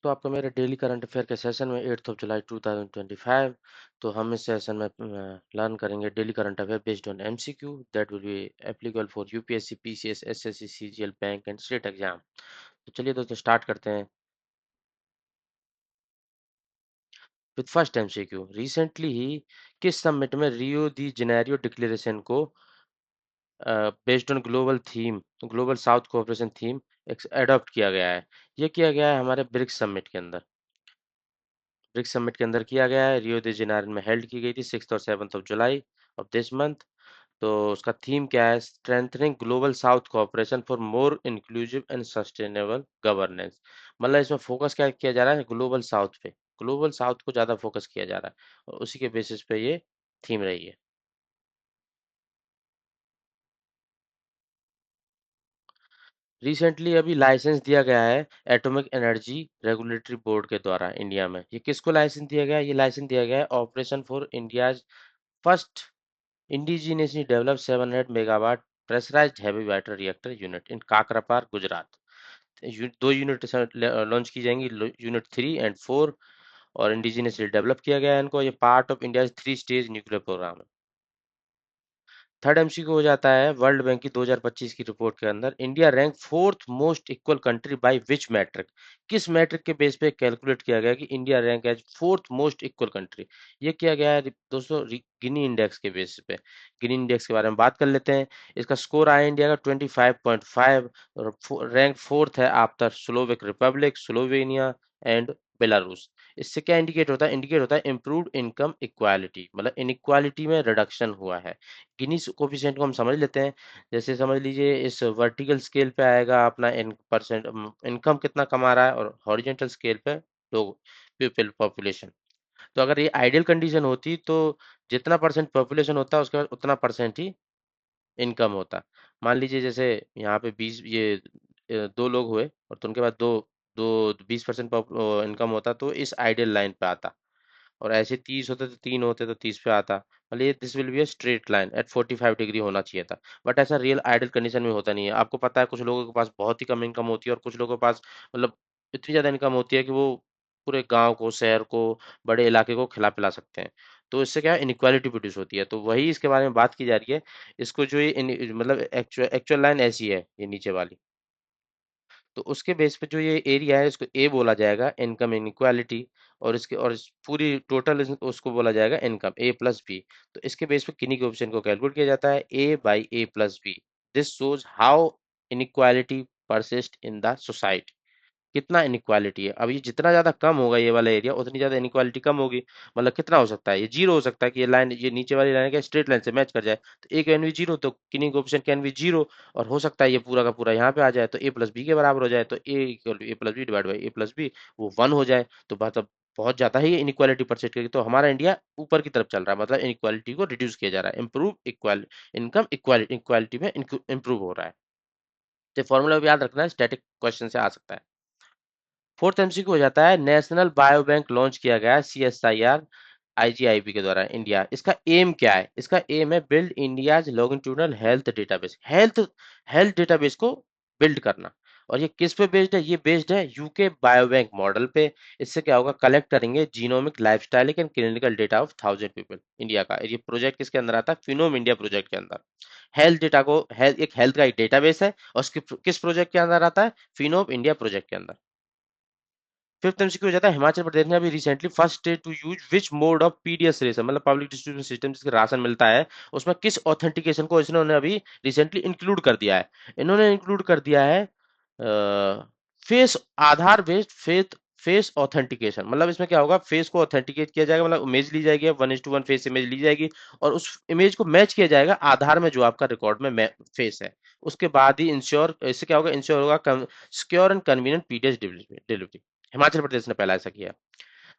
तो आपका मेरे डेली करंट अफेयर के सेशन में 8 जुलाई 2025। तो हम इस सेशन में लर्न करेंगे daily current affair based on MCQ that will be applicable for UPSC, PCS, SSC, CGL, bank and state exam. तो चलिए दोस्तों स्टार्ट करते हैं विद फर्स्ट एमसीक्यू। रिसेंटली ही किस समिट में रियो दी जेनेरियो डिक्लेरेशन को based on global south cooperation theme adopt किया गया है? ये किया गया है हमारे ब्रिक्स समिट के अंदर किया गया है। रियो दी जेनेरियो में हेल्ड की गई थी 6 और 7 जुलाई ऑफ दिस मंथ। तो उसका थीम क्या है? Strengthening global south cooperation for more inclusive and sustainable governance. मतलब इसमें फोकस क्या किया जा रहा है? ग्लोबल साउथ पे, ग्लोबल साउथ को ज्यादा फोकस किया जा रहा है और उसी के बेसिस पे ये थीम रही है। रिसेंटली अभी लाइसेंस दिया गया है एटॉमिक एनर्जी रेगुलेटरी बोर्ड के द्वारा इंडिया में। ये किसको लाइसेंस दिया गया है? ये लाइसेंस दिया गया है operation for India's first indigenously developed 700 megawatt pressurised heavy water reactor unit in Kakrapar, Gujarat. दो यूनिट लॉन्च की जाएंगी, यूनिट 3 और 4, और इंडिजीनियसली डेवलप किया गया है इनको। ये part of India 3 stage nuclear programme है। थर्ड एमसीक्यू हो जाता है वर्ल्ड बैंक की 2025 की रिपोर्ट के अंदर India rank fourth most equal country by which metric? किस मैट्रिक के बेस पे कैलकुलेट किया गया कि India rank as fourth most equal country? ये किया गया है दोस्तों गिनी इंडेक्स के बेस पे। गिनी इंडेक्स के बारे में बात कर लेते हैं। इसका स्कोर आया इंडिया का 25.5 और रैंक फोर्थ है after Slovak Republic, Slovenia and Belarus. इससे क्या इंडिकेट होता है? इंडिकेट होता है इंप्रूव्ड इनकम इक्वालिटी, मतलब इनइक्वालिटी में रिडक्शन हुआ है। गिनीज कोफिशिएंट को हम समझ लेते हैं। जैसे समझ लीजिए इस वर्टिकल स्केल पे आएगा अपना इन परसेंट इनकम कितना कमा रहा है, और हॉरिजेंटल स्केल पे लोग पीपल पॉपुलेशन। तो अगर ये आइडियल कंडीशन होती तो जितना परसेंट पॉपुलेशन होता है उसके बाद उतना परसेंट ही इनकम होता। मान लीजिए जैसे यहाँ पे 20 ये 2 लोग हुए और तो उनके बाद दो दो 20% इनकम होता तो इस आइडियल लाइन पे आता। और ऐसे 30 होते तो 3 होते तो 30 पे आता। मतलब ये this will be a straight line at 45 degree होना चाहिए था। बट ऐसा रियल आइडल कंडीशन में होता नहीं है। आपको पता है कुछ लोगों के पास बहुत ही कम इनकम होती है और कुछ लोगों के पास मतलब इतनी ज्यादा इनकम होती है कि वो पूरे गांव को, शहर को, बड़े इलाके को खिला पिला सकते हैं। तो इससे क्या है? इनइक्वालिटी प्रोड्यूस होती है। तो वही इसके बारे में बात की जा रही है। इसको जो ये मतलब एक्चुअल एक्चुअल लाइन ऐसी है ये नीचे वाली। तो उसके बेस पे जो ये एरिया है इसको ए बोला जाएगा, इनकम इनइक्वालिटी। और इसके और पूरी टोटल उसको बोला जाएगा इनकम ए प्लस बी। तो इसके बेस पे किन्हीं के ऑप्शन को कैलकुलेट किया जाता है A by A plus B. This shows how inequality persist in the society. कितना इनइक्वालिटी है। अब ये जितना ज्यादा कम होगा ये वाला एरिया उतनी ज्यादा इनइक्वालिटी कम होगी। मतलब कितना हो सकता है? ये जीरो हो सकता है कि ये लाइन, ये नीचे वाली लाइन क्या स्ट्रेट लाइन से मैच कर जाए। तो ए कैन बी जीरो, तो किन्हीं ऑप्शन कैन बी जीरो। और हो सकता है ये पूरा का पूरा यहाँ पे आ जाए तो ए प्लस बी के बराबर हो जाए, तो A equal to A plus B divide by A plus B वो 1 हो जाए। तो मतलब बहुत ज्यादा ही इनइक्वालिटी परसिस्ट करेगी। तो हमारा इंडिया ऊपर की तरफ चल रहा है, मतलब इनइक्वालिटी को रिड्यूस किया जा रहा है। Improve equal income equality equality में इंप्रूव हो रहा है। तो फॉर्मूला भी याद रखना है, स्टैटिक क्वेश्चन से आ सकता है। फोर्थ एमसीक्यू हो जाता है नेशनल बायो बैंक लॉन्च किया गया है सीएसआईआर आईजीआईबी के द्वारा इंडिया। इसका एम क्या है? इसका एम है build India's longitudinal health database. Health database को बिल्ड करना। और ये किस पे बेस्ड है? ये बेस्ड है यूके बायोबैंक मॉडल पे। इससे क्या होगा? कलेक्ट करेंगे genomic, lifestyle and clinical data of 1000 people India का। ये प्रोजेक्ट किसके अंदर आता है? फिनोम इंडिया प्रोजेक्ट के अंदर। हेल्थ डेटा को एक हेल्थ का एक डेटाबेस है और किस प्रोजेक्ट के अंदर आता है? फिनोम इंडिया प्रोजेक्ट के अंदर। फिफ्थ एमसीक्यू हो जाता है हिमाचल प्रदेश ने अभी recently first state to use which mode of PDS ration, मतलब पब्लिक डिस्ट्रीब्यूशन सिस्टम जिसके राशन मिलता है उसमें किस ऑथेंटिकेशन को इन्होंने अभी रिसेंटली इंक्लूड कर दिया है? इन्होंने इंक्लूड कर दिया है फेस आधार बेस्ड फेस ऑथेंटिकेशन। मतलब इसमें क्या होगा? फेस को ऑथेंटिकेट किया जाएगा, मतलब इमेज ली जाएगी, 1:1 फेस इमेज ली जाएगी और उस इमेज को मैच किया जाएगा आधार में जो आपका रिकॉर्ड में फेस है। उसके बाद ही इंश्योर, इससे क्या होगा? इंश्योर होगा secure and convenient PDS delivery. Himachal Pradesh ने पहला ऐसा किया।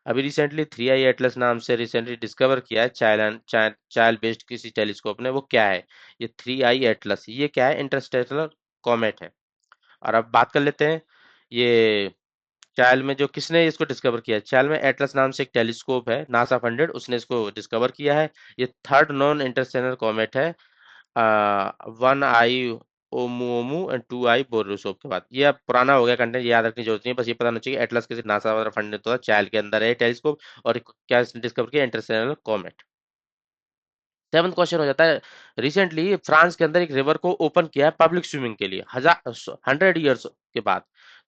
अभी रिसेंटली 3i एटलस नाम से रिसेंटली डिस्कवर किया है चाइल्ड बेस्ड किसी टेलीस्कोप ने। वो क्या है? ये 3i एटलस, ये क्या है? इंटरस्टेलर कॉमेट है। और अब बात कर लेते हैं ये चाइल्ड में जो किसने इसको डिस्कवर किया है। चाइल्ड में एटलस नाम से एक टेलीस्कोप है, नासा फंडेड, उसने इसको डिस्कवर किया है। ये थर्ड नॉन इंटरस्टेलर कॉमेट है। 1i ओमुओमू एंड टू आई बोर्रोसोव के बाद। ये अब पुराना हो गया कंटेंट, याद रखने की जरूरत नहीं है, बस ये पता होना चाहिए एटलस किसी नासा वाला फंड देता था, चायल के अंदर है टेलीस्कोप, और क्या डिस्कवर किया, इंटरस्टेलर कॉमेट। सेवंथ क्वेश्चन हो जाता है, रिसेंटली फ्रांस के अंदर एक रिवर को ओपन किया है पब्लिक स्विमिंग के लिए, 100 ईयर्स के बाद।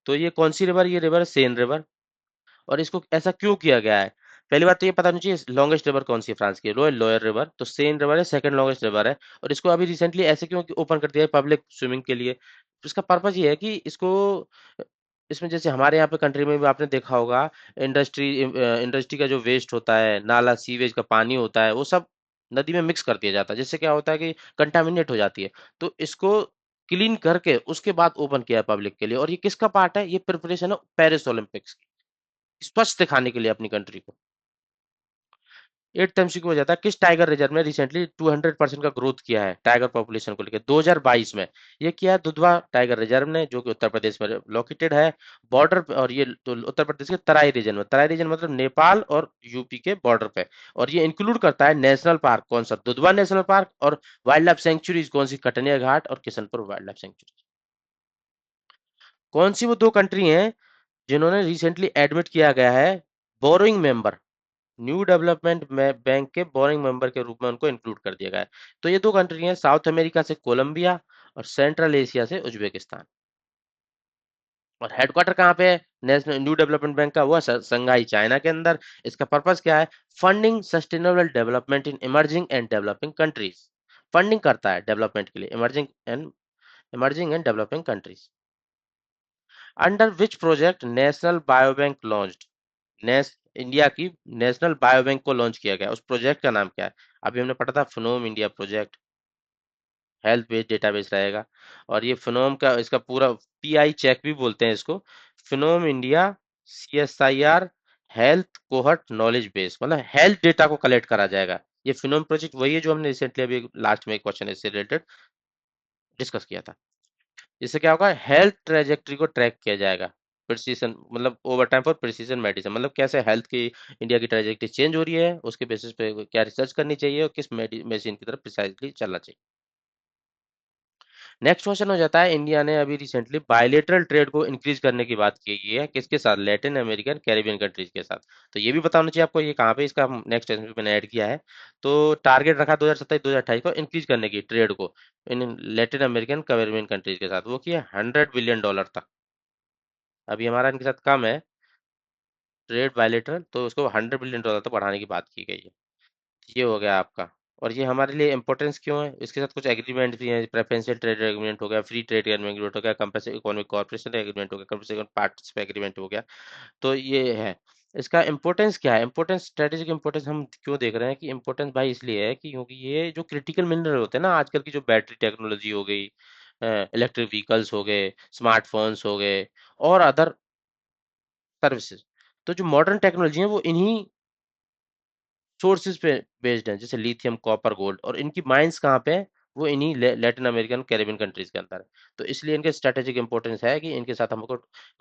तो ये कौन सी रिवर, ये रिवर सेन रिवर। और इसको ऐसा क्यों किया गया है? पहली बात तो ये पता होनी चाहिए लॉन्गेस्ट रिवर कौन सी है फ्रांस की, लोअर रिवर, तो सेन रिवर है, सेकंड लॉन्गेस्ट रिवर है। और इसको अभी रिसेंटली ऐसे क्यों ओपन कर दिया है पब्लिक स्विमिंग के लिए? तो इसका पर्पज ये है कि इसको, इसमें जैसे हमारे यहाँ पे कंट्री में भी आपने देखा होगा, इंडस्ट्री का जो वेस्ट होता है, नाला सीवेज का पानी होता है, वो सब नदी में मिक्स कर दिया जाता है, जिससे क्या होता है कि कंटामिनेट हो जाती है। तो इसको क्लीन करके उसके बाद ओपन किया है पब्लिक के लिए। और ये किसका पार्ट है? ये प्रिपरेशन है पेरिस ओलंपिक्स की, स्पष्ट दिखाने के लिए अपनी कंट्री को। 8th एमसीक्यू हो जाता है, किस टाइगर रिजर्व ने रिसेंटली 200% का ग्रोथ किया है टाइगर पॉपुलेशन को लेकर 2022 में? ये किया है दुधवा टाइगर रिजर्व ने, जो कि उत्तर प्रदेश में लोकेटेड है, बॉर्डर पे। और ये तो उत्तर प्रदेश के तराई रीजन में, तराई रीजन मतलब नेपाल और यूपी के बॉर्डर पे। और ये इंक्लूड करता है नेशनल पार्क, कौन सा, दुधवा नेशनल पार्क, और वाइल्ड लाइफ सेंचुरीज कौन सी, कटनिया घाट और किशनपुर वाइल्ड लाइफ सेंचुरी। कौन सी वो दो कंट्री हैं जिन्होंने रिसेंटली एडमिट किया गया है borrowing member, new development bank के बोरिंग मेंबर के रूप में उनको इंक्लूड कर दिया गया है? तो ये दो कंट्री हैं, साउथ अमेरिका से कोलंबिया और सेंट्रल एशिया से उज्बेकिस्तान। और हेडक्वार्टर कहाँ पे है नेशनल न्यू डेवलपमेंट बैंक का? वो है संघाई चाइना के अंदर। इसका पर्पस क्या है? Funding sustainable development in emerging and developing countries. Funding करता है डेवलपमेंट के लिए emerging and developing countries. Under which project national biobank launched, नेस इंडिया की नेशनल बायोबैंक को लॉन्च किया गया, उस प्रोजेक्ट का नाम क्या है? अभी हमने पढ़ा था phenome India project, health based database रहेगा। और ये फिनोम का, इसका पूरा पीआई चेक भी बोलते हैं इसको, phenome India CSIR health cohort knowledge base, मतलब हेल्थ डेटा को कलेक्ट करा जाएगा। ये फिनोम प्रोजेक्ट वही है जो हमने रिसेंटली अभी लास्ट में एक क्वेश्चन इससे रिलेटेड डिस्कस किया था। इससे क्या होगा? हेल्थ ट्रेजेक्टरी को ट्रैक किया जाएगा, प्रिसीजन मतलब over time for precision medicine, मतलब कैसे हेल्थ की इंडिया की ट्रेजेक्टरी चेंज हो रही है, उसके बेसिस पे क्या रिसर्च करनी चाहिए और किस मेडिसिन की तरफ प्रिसाइजली चलना चाहिए। नेक्स्ट क्वेश्चन हो जाता है, इंडिया ने अभी रिसेंटली बायलेटरल ट्रेड को इंक्रीज करने की बात की है किसके साथ? लैटिन अमेरिकन कैरिबियन कंट्रीज के साथ। तो ये भी बताना चाहिए आपको, ये कहाँ पे इसका नेक्स्ट क्वेश्चन मैंने ऐड किया है। तो टारगेट रखा 2027-2028 को इंक्रीज करने की ट्रेड को in Latin American Caribbean countries के साथ, वो किया $100 बिलियन तक। अभी हमारा इनके साथ कम है ट्रेड बायलेटरल, तो उसको $100 बिलियन तक बढ़ाने की बात की गई है। ये हो गया आपका। और ये हमारे लिए इंपॉर्टेंस क्यों है? इसके साथ कुछ एग्रीमेंट भी है, प्रेफरेंशियल ट्रेड एग्रीमेंट हो गया, फ्री ट्रेड एग्रीमेंट हो गया, कंप्रेसिव इकोनॉमिक कॉर्पोरेशन एग्रीमेंट हो गया, कंप्रेसिव पार्टनरशिप एग्रीमेंट हो गया। तो ये है। इसका इंपॉर्टेंस क्या है? इंपॉर्टेंस, स्ट्रेटेजिक इंपॉर्टेंस हम क्यों देख रहे हैं कि इंपॉर्टेंस भाई इसलिए है कि क्योंकि ये जो क्रिटिकल मिनरल होते हैं ना, आजकल की जो बैटरी टेक्नोलॉजी हो गई, इलेक्ट्रिक व्हीकल्स हो गए, स्मार्टफोन्स हो गए, और अदर सर्विसेज, तो जो मॉडर्न टेक्नोलॉजी है वो इन्हीं सोर्सेज पे बेस्ड हैं, जैसे लिथियम, कॉपर, गोल्ड। और इनकी माइंस कहाँ पे है? वो इन्हीं लैटिन अमेरिकन कैरिबियन कंट्रीज के अंदर है। तो इसलिए इनके स्ट्रेटेजिक इंपॉर्टेंस है कि इनके साथ हमको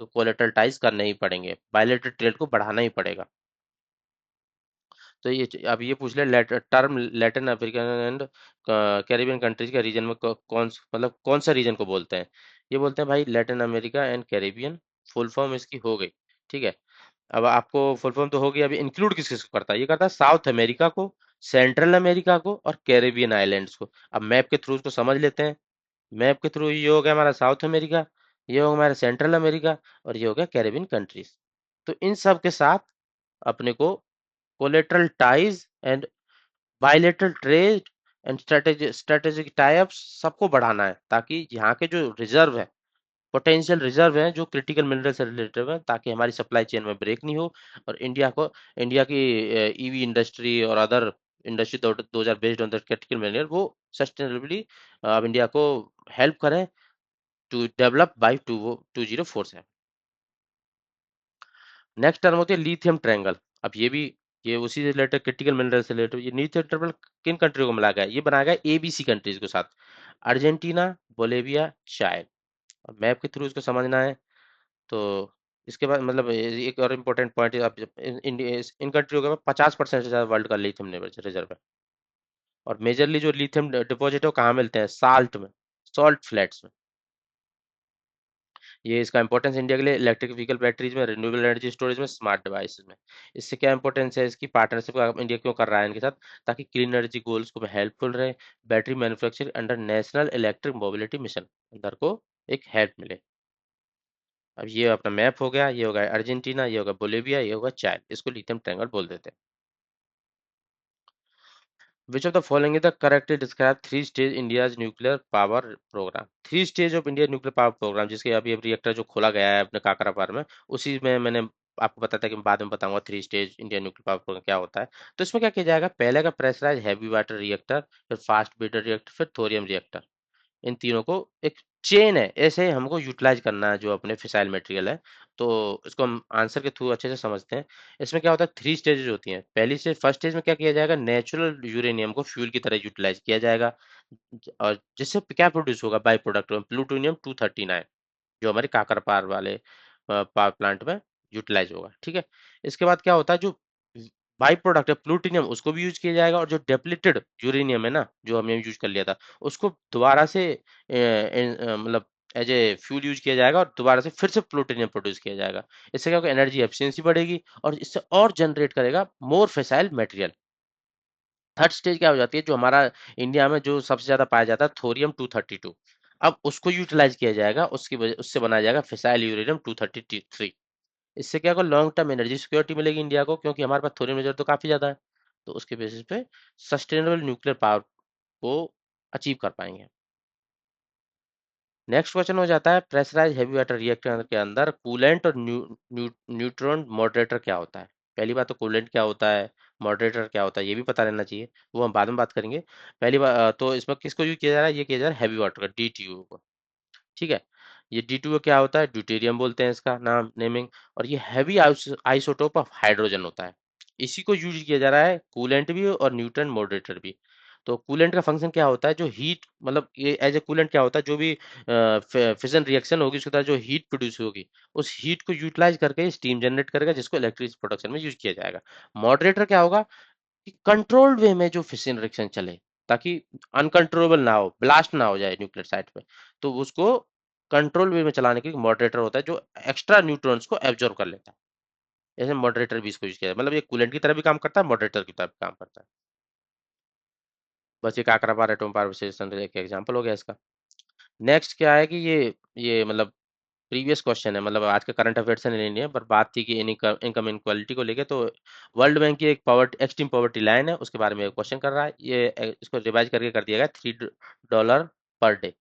कोलेटरल टाइज करने ही पड़ेंगे, बायलेटरल ट्रेड को बढ़ाना ही पड़ेगा। तो ये अब ये पूछ ले, term Latin American and Caribbean countries का रीजन में मतलब कौन सा रीजन को बोलते हैं? ये बोलते हैं भाई Latin America and Caribbean, full form इसकी हो गई। ठीक है। अब आपको फुल फॉर्म तो होगी, अभी इंक्लूड किस किस को करता है? ये करता है साउथ अमेरिका को, सेंट्रल अमेरिका को और कैरेबियन आइलैंड्स को। अब मैप के थ्रू उसको समझ लेते हैं। मैप के थ्रू ये हो गया हमारा साउथ अमेरिका, ये हो गया हमारा सेंट्रल अमेरिका, और ये हो गया कैरेबियन कंट्रीज। तो इन सब के साथ अपने को collateral ties and bilateral trade and strategic types सबको बढ़ाना है, ताकि यहाँ के जो रिजर्व है, पोटेंशियल रिजर्व हैं, जो क्रिटिकल मिनरल से रिलेटेड हैं, ताकि हमारी सप्लाई चेन में ब्रेक नहीं हो। और इंडिया की ईवी इंडस्ट्री और अदर इंडस्ट्री, दो हजार based on the critical mineral, वो सस्टेनेबली अब इंडिया को हेल्प करें to develop by 2047। Next term होती है लिथियम ट्रायंगल। अब ये उसी से रिलेटेड, क्रिटिकल मिनरल से रिलेटेड। ये लिथियम ट्रायंगल किन कंट्री को मिला गया? ये बनाया गया एबीसी कंट्रीज के साथ, अर्जेंटीना, बोलेविया, शायद। अब मैप के थ्रू इसको समझना है। तो इसके बाद मतलब एक और इम्पोर्टेंट पॉइंट है, आप इन कंट्रियों के पास 50% से ज्यादा वर्ल्ड का लिथियम रिजर्व है। और मेजरली जो लिथियम डिपॉजिट है वो कहाँ मिलते हैं? साल्ट में, सॉल्ट फ्लैट्स में। ये इसका इंपॉर्टेंस इंडिया के लिए इलेक्ट्रिक व्हीकल बैटरीज में, रिन्यूएबल एनर्जी स्टोरेज में, स्मार्ट डिवाइसेस में। इससे क्या इंपॉर्टेंस है इसकी, पार्टनरशिप का इंडिया क्यों कर रहा है इनके साथ, ताकि क्लीन एनर्जी गोल्स को हेल्पफुल रहे, battery manufacturing under national electric mobility mission अंदर को एक हेल्प मिले। अब ये अपना मैप हो गया, ये होगा अर्जेंटीना, ये होगा बोलिविया, ये होगा चाइल्ड, इसको लिथियम ट्रायंगल बोल देते हैं। Which of the following is the correctly describe three stage India's nuclear power program? Three stage of India nuclear power program, जिसके अभी अभी रिएक्टर जो खोला गया है अपने काकरापार में, उसी में मैंने आपको बताया था कि बाद में बताऊंगा three stage India nuclear power program क्या होता है। तो इसमें क्या किया जाएगा, पहले का प्रेशराइज हैवी वाटर रिएक्टर, फिर फास्ट ब्रीडर रिएक्टर, फिर थोरियम रिएक्टर। इन तीनों को एक चेन है, ऐसे हमको यूटिलाइज करना है जो अपने फिसाइल मटेरियल है। तो इसको हम आंसर के थ्रू अच्छे से समझते हैं। इसमें क्या होता है, थ्री स्टेजेस होती हैं। पहली स्टेज, फर्स्ट स्टेज में क्या किया जाएगा, नेचुरल यूरेनियम को फ्यूल की तरह यूटिलाइज किया जाएगा, और जिससे क्या प्रोड्यूस होगा, बाई प्रोडक्ट प्लूटोनियम 239, जो हमारे काकरपार वाले पावर प्लांट में यूटिलाइज होगा। ठीक है, इसके बाद क्या होता है, जो बाई प्रोडक्ट है प्लूटोनियम, उसको भी यूज किया जाएगा, और जो डेप्लीटेड यूरेनियम है ना, जो हमने यूज कर लिया था, उसको दोबारा से मतलब एज ए फ्यूल यूज किया जाएगा, और दोबारा से फिर से प्लूटोनियम प्रोड्यूस किया जाएगा। इससे क्या होगा, एनर्जी एफिशिएंसी बढ़ेगी, और इससे और जनरेट करेगा मोर फिसाइल मटेरियल। थर्ड स्टेज क्या हो जाती है, जो हमारा इंडिया में जो सबसे ज्यादा पाया जाता है थोरियम 232, अब उसको यूटिलाइज किया जाएगा, उसकी वजह उससे बनाया जाएगा फिसाइल यूरेनियम 233। इससे क्या होगा, लॉन्ग टर्म एनर्जी सिक्योरिटी मिलेगी इंडिया को, क्योंकि हमारे पास थोरियम रिजर्व तो काफी ज्यादा है। तो उसके बेसिस पे सस्टेनेबल न्यूक्लियर पावर को अचीव कर पाएंगे। नेक्स्ट क्वेश्चन हो जाता है, प्रेशराइज हैवी वाटर रिएक्टर के अंदर कूलेंट और न्यूट्रॉन मॉडरेटर क्या होता है। पहली बात तो कूलेंट क्या होता है, मॉडरेटर क्या होता है, ये भी पता रहना चाहिए, वो हम बाद में बात करेंगे। पहली बात तो इसमें किसको यूज किया जा रहा है, ये किया जा रहा है हैवी वाटर का, DTU को। ठीक है, ये D2O क्या होता है, ड्यूटेरियम बोलते हैं इसका नाम नेमिंग, और ये हैवी आइसोटोप ऑफ हाइड्रोजन होता है। इसी को यूज किया जा रहा है कूलेंट भी और न्यूट्रन मॉडरेटर भी। तो कूलेंट का फंक्शन क्या होता है, जो हीट मतलब ये एज ए कूलेंट क्या होता है, जो भी फिजन रिएक्शन होगी उसके द्वारा जो हीट प्रोड्यूस होगी, उस हीट को यूटिलाइज करके स्टीम जनरेट करेगा, जिसको इलेक्ट्रिक प्रोडक्शन में यूज किया जाएगा। मॉडरेटर क्या होगा, कि कंट्रोल्ड वे में जो फिशन रिएक्शन चले, ताकि अनकंट्रोलेबल ना हो, ब्लास्ट ना हो जाए न्यूक्लियर साइट पे, तो उसको कंट्रोल वे में चलाने के लिए मॉडरेटर होता है, जो एक्स्ट्रा न्यूट्रॉन्स को एब्जॉर्ब कर लेता है। ऐसे मॉडरेटर भी इसको यूज किया मतलब ये कूलेंट की तरह भी काम करता है, मॉडरेटर की तरह भी काम करता है। बस ये काकरापार एटॉम पावर स्टेशन एक एग्जांपल हो गया इसका। नेक्स्ट क्या है कि ये मतलब प्रीवियस क्वेश्चन है, मतलब आज का करंट अफेयर्स से नहीं है, पर बात थी कि इनकम इनक्वालिटी को लेके, तो वर्ल्ड बैंक की एक पॉवर्टी एक्सट्रीम पॉवर्टी लाइन है, उसके बारे में क्वेश्चन कर रहा है। ये इसको रिवाइज करके कर दिया गया $3 पर डे,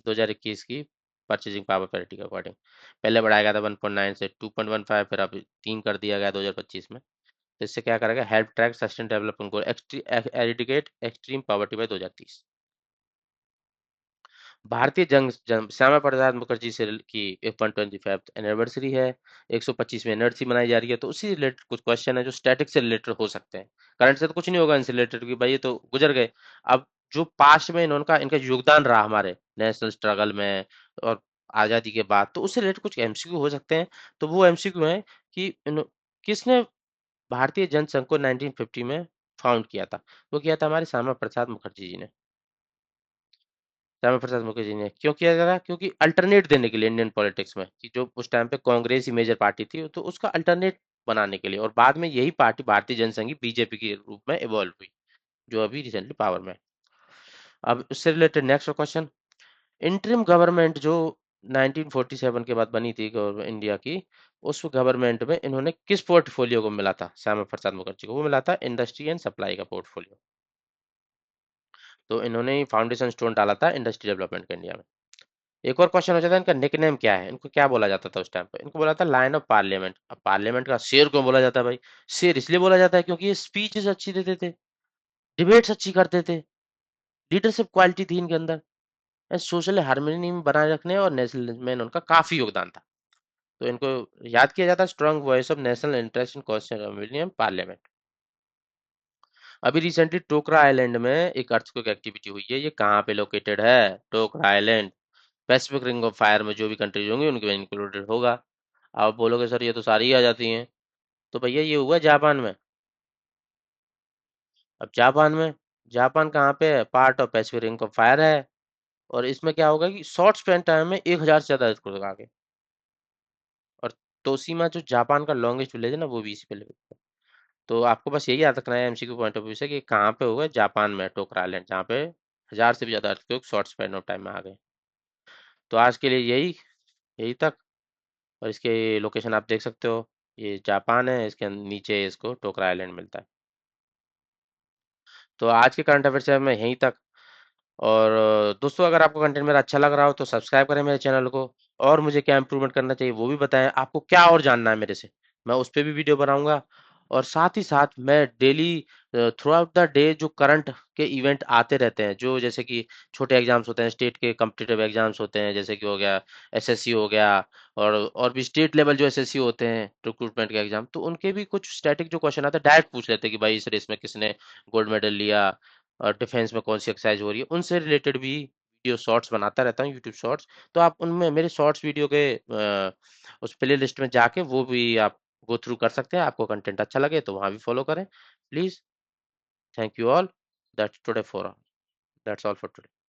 2021 की परचेजिंग पावर पैरिटी के अकॉर्डिंग। पहले बढ़ाया गया था 1.9 से 2.15, फिर अब 3 कर दिया गया 2025 में। तो इससे क्या करेगा, help track sustain development goal, eradicate extreme poverty by 2030। भारतीय जंग श्यामा प्रसाद मुखर्जी से की 125th एनिवर्सरी है, 125वीं एनिवर्सरी मनाई जा रही है, तो उसी रिलेटेड कुछ क्वेश्चन है जो स्टैटिक से रिलेटेड हो सकते हैं। करंट से तो कुछ नहीं होगा इनसे रिलेटेड, कि भाई ये तो गुजर गए। अब जो पास्ट में इनका इनका योगदान रहा हमारे नेशनल स्ट्रगल में और आजादी के बाद, तो उससे रिलेटेड कुछ एमसीक्यू हो सकते हैं। तो वो एमसीक्यू है कि किसने भारतीय जनसंघ को 1950 में फाउंड किया था। वो किया था हमारे श्यामा प्रसाद मुखर्जी जी ने। श्यामा प्रसाद मुखर्जी ने क्यों किया जा रहा है, क्योंकि अल्टरनेट देने के लिए इंडियन पॉलिटिक्स में, कि जो उस टाइम पे कांग्रेस ही मेजर पार्टी थी, तो उसका अल्टरनेट बनाने के लिए, और बाद में यही पार्टी भारतीय जनसंघी बीजेपी के रूप में इवॉल्व हुई, जो अभी रिसेंटली पावर में है। अब उससे related next question, interim government जो 1947 के बाद बनी थी गवर्नमेंट इंडिया की, उस गवर्नमेंट में इन्होंने किस पोर्टफोलियो को मिला था, श्यामा प्रसाद मुखर्जी को, वो मिला था इंडस्ट्री एंड सप्लाई का पोर्टफोलियो। तो इन्होंने ही फाउंडेशन स्टोन डाला था इंडस्ट्री डेवलपमेंट का इंडिया में। एक और क्वेश्चन हो जाता है, इनका निकनेम क्या है, इनको क्या बोला जाता था उस टाइम पे, इनको बोला था लायन ऑफ पार्लियामेंट। अब पार्लियामेंट का शेर क्यों बोला जाता है भाई, शेर इसलिए बोला जाता है क्योंकि ये स्पीचेस अच्छी देते थे, डिबेट्स अच्छी करते थे, लीडरशिप क्वालिटी थी इनके अंदर, सोशल हार्मनी बनाए रखने और नेशनल में उनका काफी योगदान था। तो इनको याद किया जाता है strong voice of national interest in constitution parliament. अभी रिसेंटली टोकरा आइलैंड में एक अर्थक्वेक एक्टिविटी हुई है, ये कहाँ पे लोकेटेड है, टोकरा island, Pacific ring of fire में जो भी कंट्रीज होंगी उनके में इंक्लूडेड होगा। आप बोलोगे सर ये तो सारी ही आ जाती हैं, तो भैया ये हुआ जापान में। अब जापान में, जापान कहाँ पे है, part of Pacific ring of fire है। और इसमें क्या होगा कि शॉर्ट स्पैन टाइम में 1000 से ज्यादा earthquake आ गए। और तोशीमा जो जापान का लॉन्गेस्ट विलेज है ना, वो भी इसी पे लेवल पे। तो आपको बस यही याद रखना है एमसीक्यू पॉइंट ऑफ व्यू से कि कहाँ पे होगा, जापान में टोकरा आइलैंड, जहाँ पे 1000 से भी ज्यादा earthquake short span of time में आ गए। तो आज के लिए यही यही तक। और इसके लोकेशन आप देख सकते हो, ये जापान है, इसके नीचे इसको टोकरा आइलैंड मिलता है। तो आज के करंट अफेयर से मैं यहीं तक। और दोस्तों, अगर आपको कंटेंट मेरा अच्छा लग रहा हो तो सब्सक्राइब करें मेरे चैनल को। और मुझे क्या इंप्रूवमेंट करना चाहिए वो भी बताएं, आपको क्या और जानना है मेरे से, मैं उस पे भी वीडियो बनाऊंगा। और साथ ही साथ मैं daily through out the day जो करंट के इवेंट आते रहते हैं, जो जैसे कि छोटे एग्जाम्स होते हैं, स्टेट के कॉम्पिटिटिव एग्जाम्स होते हैं, जैसे कि हो गया एसएससी हो गया, और भी स्टेट लेवल जो एसएससी होते हैं रिक्रूटमेंट के एग्जाम, तो उनके भी कुछ स्टैटिक जो क्वेश्चन आते हैं डायरेक्ट पूछ लेते हैं कि भाई इस रेस में किसने गोल्ड मेडल लिया, और डिफेंस में कौन सी एक्सरसाइज हो रही है, उनसे रिलेटेड भी वीडियो शॉर्ट्स बनाता रहता हूँ यूट्यूब शॉर्ट्स। तो आप उनमें मेरे शॉर्ट्स वीडियो के उस प्ले लिस्ट में जाके वो भी आप गो थ्रू कर सकते हैं। आपको कंटेंट अच्छा लगे तो वहाँ भी फॉलो करें please. Thank you all. That's today for that's all for today.